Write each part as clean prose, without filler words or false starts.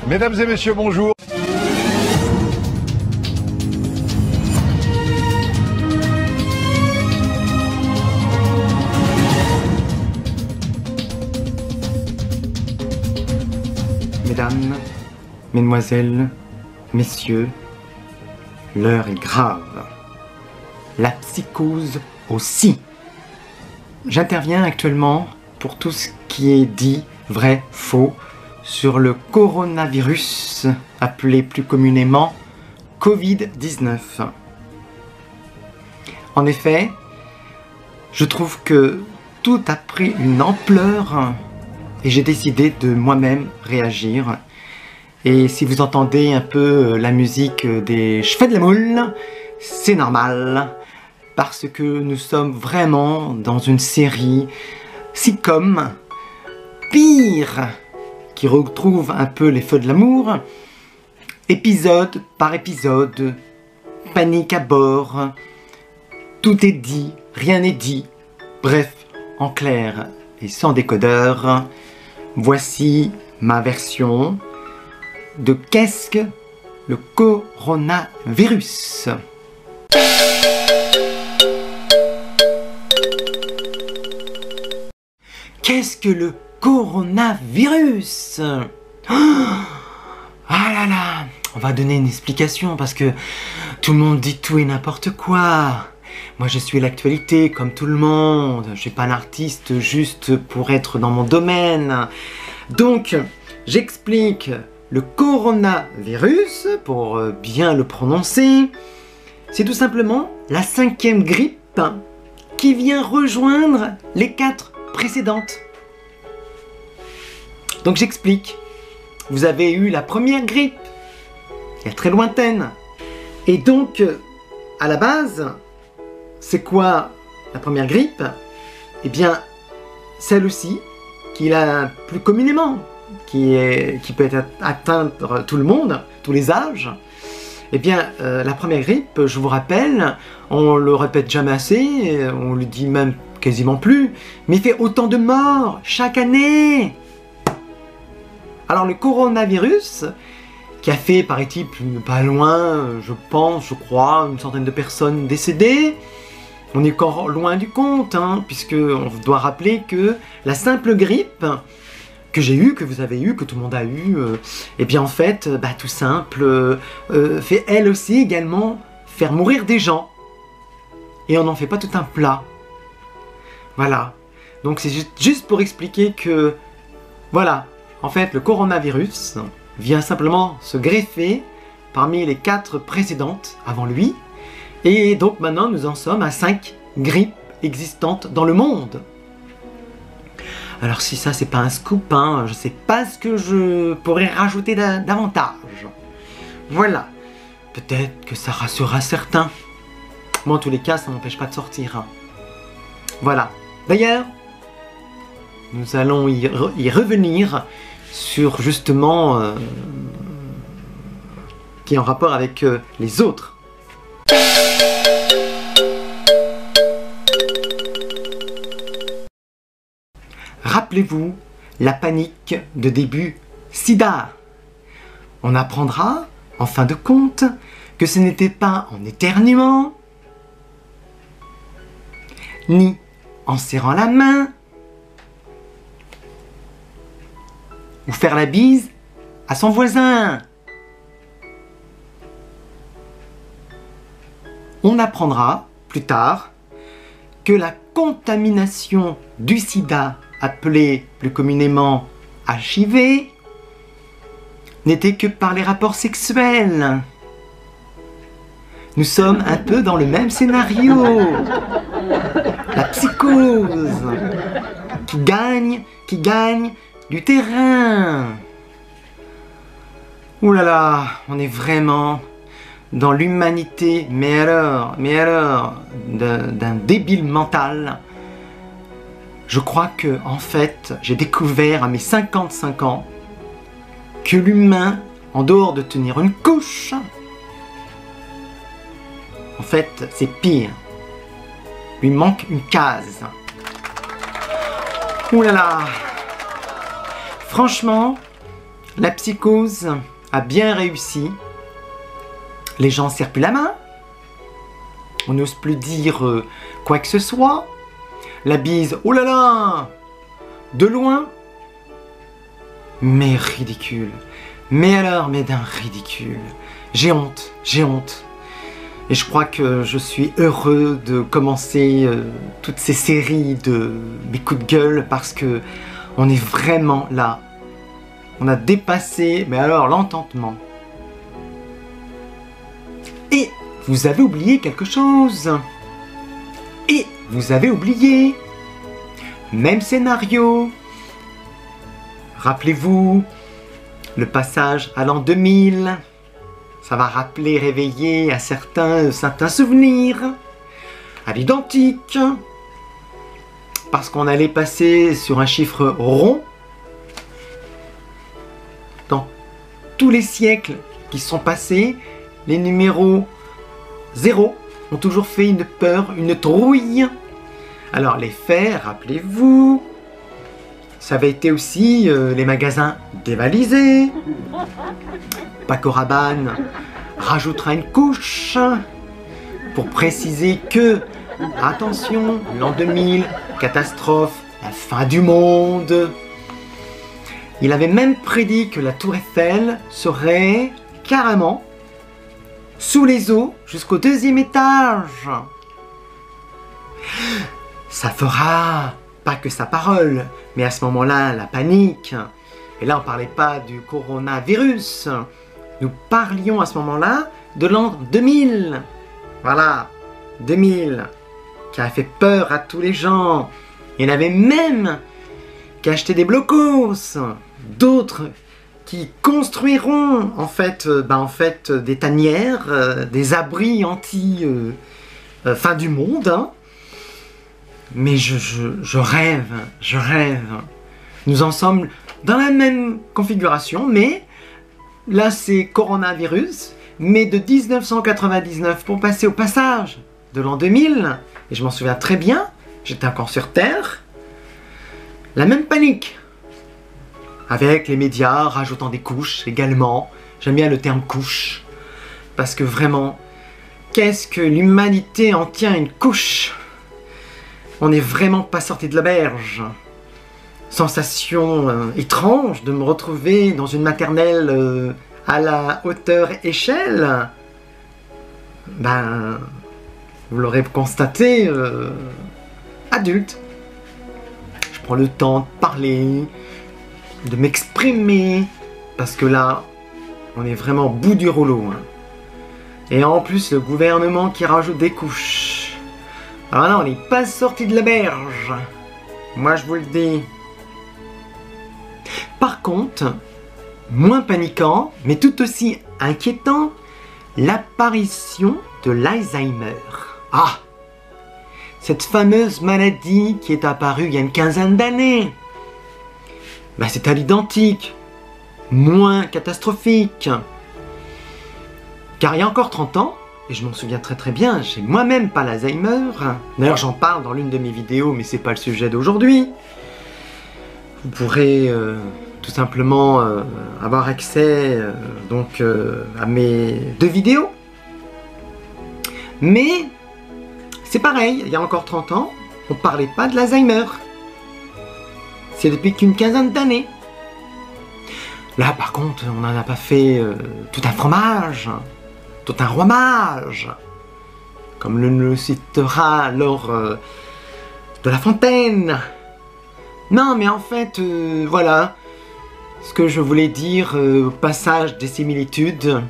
Mesdames et messieurs, bonjour. Mesdames, mesdemoiselles, messieurs, l'heure est grave. La psychose aussi. J'interviens actuellement pour tout ce qui est dit, vrai, faux, sur le coronavirus, appelé plus communément Covid-19. En effet, je trouve que tout a pris une ampleur et j'ai décidé de moi-même réagir. Et si vous entendez un peu la musique des Cheveux de la Moule, c'est normal, parce que nous sommes vraiment dans une série sitcom, pire, qui retrouve un peu les Feux de l'amour, épisode par épisode, panique à bord, tout est dit, rien n'est dit, bref, en clair et sans décodeur, voici ma version de qu'est-ce que le coronavirus. Qu'est-ce que le coronavirus? Ah là là, on va donner une explication parce que tout le monde dit tout et n'importe quoi. Moi je suis l'actualité comme tout le monde, je suis pas un artiste juste pour être dans mon domaine. Donc j'explique le coronavirus, pour bien le prononcer, c'est tout simplement la 5e grippe qui vient rejoindre les 4 précédentes. Donc j'explique, vous avez eu la première grippe, elle est très lointaine, et donc à la base, c'est quoi la première grippe? Eh bien, celle aussi, qui a plus communément, qui peut atteindre tout le monde, tous les âges. Eh bien, la première grippe, je vous rappelle, on le répète jamais assez, on le dit même quasiment plus, mais il fait autant de morts chaque année. Alors le coronavirus, qui a fait, paraît-il, pas loin, je pense, je crois, une centaine de personnes décédées, on est encore loin du compte, hein, puisque on doit rappeler que la simple grippe que j'ai eu, que vous avez eu, que tout le monde a eu, et bien en fait, tout simple, fait elle aussi également faire mourir des gens. Et on n'en fait pas tout un plat. Voilà. Donc c'est juste pour expliquer que, voilà, en fait le coronavirus vient simplement se greffer parmi les 4 précédentes avant lui. Et donc maintenant nous en sommes à 5 grippes existantes dans le monde. Alors si ça c'est pas un scoop, hein, je sais pas ce que je pourrais rajouter davantage. Voilà, peut-être que ça rassurera certains. Moi en tous les cas ça m'empêche pas de sortir. Hein. Voilà, d'ailleurs, nous allons y revenir sur justement qui est en rapport avec les autres. Rappelez-vous la panique de début SIDA. On apprendra, en fin de compte, que ce n'était pas en éternuant, ni en serrant la main, ou faire la bise à son voisin. On apprendra plus tard que la contamination du sida, appelée plus communément HIV, n'était que par les rapports sexuels. Nous sommes un peu dans le même scénario. La psychose qui gagne du terrain. Ouh là là, on est vraiment dans l'humanité, mais alors, d'un débile mental. Je crois que, en fait, j'ai découvert à mes 55 ans que l'humain, en dehors de tenir une couche, en fait, c'est pire. Il lui manque une case. Ouh là là. Franchement, La psychose a bien réussi. Les gens ne serrent plus la main. On n'ose plus dire quoi que ce soit. La bise, oh là là, de loin. Mais ridicule. Mais alors, mais d'un ridicule. J'ai honte, j'ai honte. Et je crois que je suis heureux de commencer toutes ces séries de mes coups de gueule parce que on est vraiment là. On a dépassé, mais alors l'entendement. Et vous avez oublié quelque chose. Et vous avez oublié. Même scénario. Rappelez-vous, le passage à l'an 2000. Ça va rappeler, réveiller à certains souvenirs, à l'identique, parce qu'on allait passer sur un chiffre rond. Dans tous les siècles qui sont passés, les numéros 0 ont toujours fait une peur, une trouille. Alors les faits, rappelez-vous, ça avait été aussi les magasins dévalisés. Paco Rabanne rajoutera une couche pour préciser que, attention, l'an 2000, catastrophe, la fin du monde. Il avait même prédit que la tour Eiffel serait carrément sous les eaux jusqu'au 2e étage. Ça fera pas que sa parole, mais à ce moment-là, la panique. Et là, on ne parlait pas du coronavirus. Nous parlions à ce moment-là de l'an 2000. Voilà, 2000, qui a fait peur à tous les gens. Il y en avait même qui achetaient des blocos. D'autres qui construiront en fait, des tanières, des abris anti fin du monde. Hein. Mais je rêve, je rêve. Nous en sommes dans la même configuration, mais là c'est coronavirus, mais de 1999 pour passer au passage de l'an 2000, et je m'en souviens très bien, j'étais encore sur Terre, la même panique, avec les médias rajoutant des couches également. J'aime bien le terme couche, parce que vraiment, qu'est-ce que l'humanité en tient une couche? On n'est vraiment pas sorti de l'auberge. Sensation étrange de me retrouver dans une maternelle à la hauteur échelle. Ben, vous l'aurez constaté, adulte. Je prends le temps de parler, de m'exprimer, parce que là, on est vraiment au bout du rouleau. Hein. Et en plus, le gouvernement qui rajoute des couches. Alors là, on n'est pas sorti de l'auberge. Moi, je vous le dis. Par contre, moins paniquant, mais tout aussi inquiétant, l'apparition de l'Alzheimer. Ah! Cette fameuse maladie qui est apparue il y a une quinzaine d'années. Ben, c'est à l'identique, moins catastrophique. Car il y a encore 30 ans, et je m'en souviens très très bien, j'ai moi-même pas l'Alzheimer. D'ailleurs, j'en parle dans l'une de mes vidéos, mais c'est pas le sujet d'aujourd'hui. Vous pourrez tout simplement avoir accès à mes 2 vidéos. Mais c'est pareil, il y a encore 30 ans, on parlait pas de l'Alzheimer. C'est depuis qu'une quinzaine d'années. Là, par contre, on n'en a pas fait tout un fromage, tout un roimage, comme le citera lors de La Fontaine. Non, mais en fait, voilà, ce que je voulais dire au passage des similitudes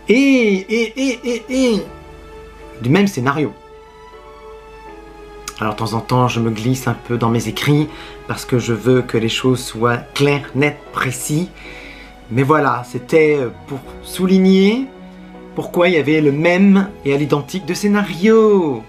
et du même scénario. Alors de temps en temps, je me glisse un peu dans mes écrits parce que je veux que les choses soient claires, nettes, précis. Mais voilà, c'était pour souligner pourquoi il y avait le même et à l'identique de scénario.